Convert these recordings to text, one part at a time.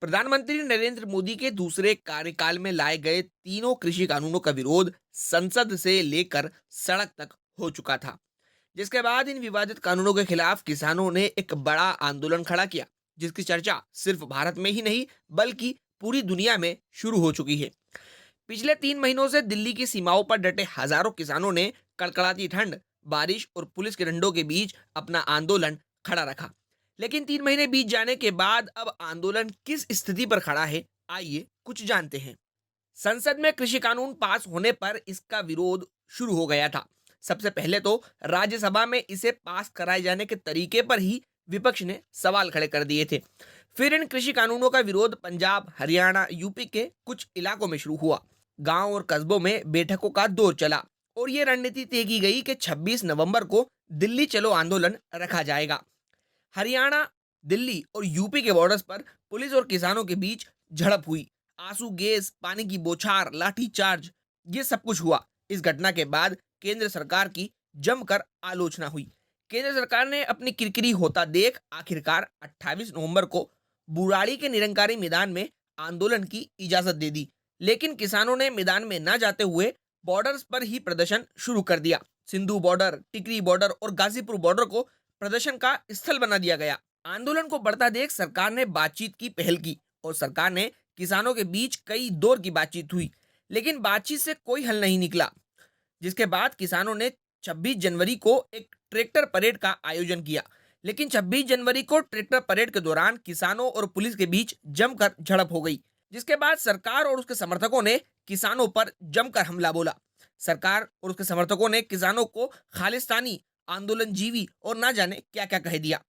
प्रधानमंत्री नरेंद्र मोदी के दूसरे कार्यकाल में लाए गए तीनों कृषि कानूनों का विरोध संसद से लेकर सड़क तक हो चुका था, जिसके बाद इन विवादित कानूनों के खिलाफ किसानों ने एक बड़ा आंदोलन खड़ा किया, जिसकी चर्चा सिर्फ भारत में ही नहीं बल्कि पूरी दुनिया में शुरू हो चुकी है। पिछले 3 महीनों से दिल्ली की सीमाओं पर डटे हजारों किसानों ने कड़कड़ाती ठंड, बारिश और पुलिस के डंडों के बीच अपना आंदोलन खड़ा रखा। लेकिन 3 महीने बीत जाने के बाद अब आंदोलन किस स्थिति पर खड़ा है, आइए कुछ जानते हैं। संसद में कृषि कानून पास होने पर इसका विरोध शुरू हो गया था। सबसे पहले तो राज्यसभा में इसे पास कराए जाने के तरीके पर ही विपक्ष ने सवाल खड़े कर दिए थे। फिर इन कृषि कानूनों का विरोध पंजाब, हरियाणा, यूपी के कुछ इलाकों में शुरू हुआ। गांव और कस्बों में बैठकों का दौर चला और ये रणनीति तय की गई कि 26 नवंबर को दिल्ली चलो आंदोलन रखा जाएगा। हरियाणा, दिल्ली और यूपी के बॉर्डर्स पर पुलिस और किसानों के बीच झड़प हुई। आंसू गैस, पानी की बौछार, लाठी चार्ज, ये सब कुछ हुआ। इस घटना के बाद केंद्र सरकार की जमकर आलोचना हुई। केंद्र सरकार ने अपनी किरकिरी होता देख आखिरकार 28 नवंबर को बुराड़ी के निरंकारी मैदान में आंदोलन की इजाजत दे दी। लेकिन किसानों ने मैदान में न जाते हुए बॉर्डर्स पर ही प्रदर्शन शुरू कर दिया। सिंधु बॉर्डर, टिकरी बॉर्डर और गाजीपुर बॉर्डर को प्रदर्शन का स्थल बना दिया गया। आंदोलन को बढ़ता देख सरकार ने बातचीत की पहल की और सरकार ने किसानों के बीच कई दौर की बातचीत हुई, लेकिन बातचीत से कोई हल नहीं निकला। जिसके बाद किसानों ने 26 जनवरी को एक ट्रैक्टर परेड का आयोजन किया। लेकिन 26 जनवरी को ट्रैक्टर परेड के दौरान किसानों और पुलिस के बीच जमकर झड़प हो गई, जिसके बाद सरकार और उसके समर्थकों ने किसानों पर जमकर हमला बोला। सरकार और उसके समर्थकों ने किसानों को खालिस्तानी, आंदोलनजीवी और ना जाने क्या क्या कह दिया।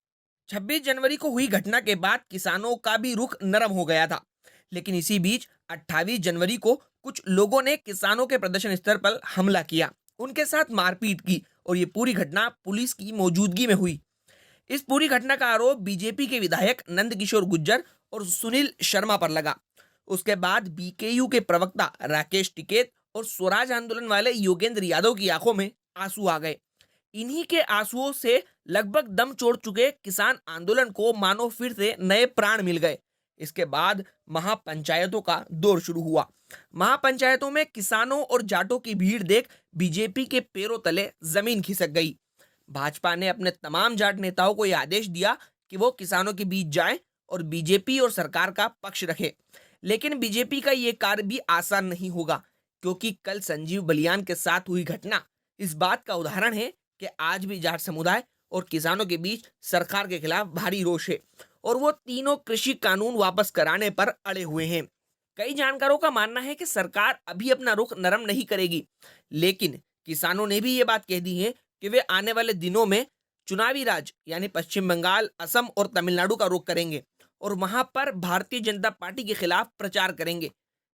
26 जनवरी को हुई घटना के बाद किसानों का भी रुख नरम हो गया था। लेकिन इसी बीच 28 जनवरी को कुछ लोगों ने किसानों के प्रदर्शन स्थल पर हमला किया, उनके साथ मारपीट की और ये पूरी घटना पुलिस की मौजूदगी में हुई। इस पूरी घटना का आरोप बीजेपी के विधायक नंदकिशोर गुर्जर और सुनील शर्मा पर लगा। उसके बाद बीकेयू के प्रवक्ता राकेश टिकैत और स्वराज आंदोलन वाले योगेंद्र यादव की आंखों में आंसू आ गए। इन्हीं के आंसुओं से लगभग दम छोड़ चुके किसान आंदोलन को मानो फिर से नए प्राण मिल गए। इसके बाद महापंचायतों का दौर शुरू हुआ। महापंचायतों में किसानों और जाटों की भीड़ देख बीजेपी के पैरों तले जमीन खिसक गई। भाजपा ने अपने तमाम जाट नेताओं को यह आदेश दिया कि वो किसानों के बीच जाएं और बीजेपी और सरकार का पक्ष रखें। लेकिन बीजेपी का ये कार्य भी आसान नहीं होगा, क्योंकि कल संजीव बलियान के साथ हुई घटना इस बात का उदाहरण है कि आज भी जाट समुदाय और किसानों के बीच सरकार के खिलाफ भारी रोष है और वो तीनों कृषि कानून वापस कराने पर अड़े हुए हैं। कई जानकारों का मानना है कि सरकार अभी अपना रुख नरम नहीं करेगी, लेकिन किसानों ने भी ये बात कह दी है कि वे आने वाले दिनों में चुनावी राज यानी पश्चिम बंगाल, असम और तमिलनाडु का रुख करेंगे और वहां पर भारतीय जनता पार्टी के खिलाफ प्रचार करेंगे,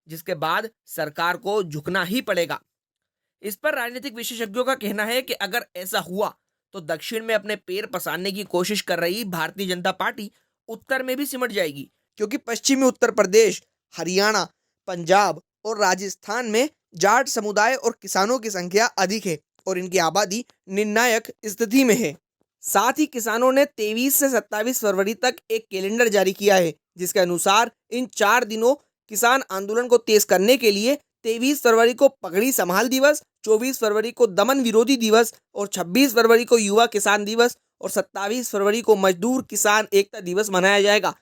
जिसके बाद सरकार को झुकना ही पड़ेगा। इस पर राजनीतिक विशेषज्ञों का कहना है कि अगर ऐसा हुआ तो दक्षिण में अपने पैर पसारने की कोशिश कर रही भारतीय जनता पार्टी उत्तर में भी सिमट जाएगी, क्योंकि पश्चिमी उत्तर प्रदेश, हरियाणा, पंजाब और राजस्थान में जाट समुदाय और किसानों की संख्या अधिक है और इनकी आबादी निर्णायक स्थिति में है। साथ ही किसानों ने 23 से 27 फरवरी तक एक कैलेंडर जारी किया है, जिसके अनुसार इन 4 दिनों किसान आंदोलन को तेज करने के लिए 23 फरवरी को पगड़ी संभाल दिवस, 24 फरवरी को दमन विरोधी दिवस और 26 फरवरी को युवा किसान दिवस और 27 फरवरी को मजदूर किसान एकता दिवस मनाया जाएगा।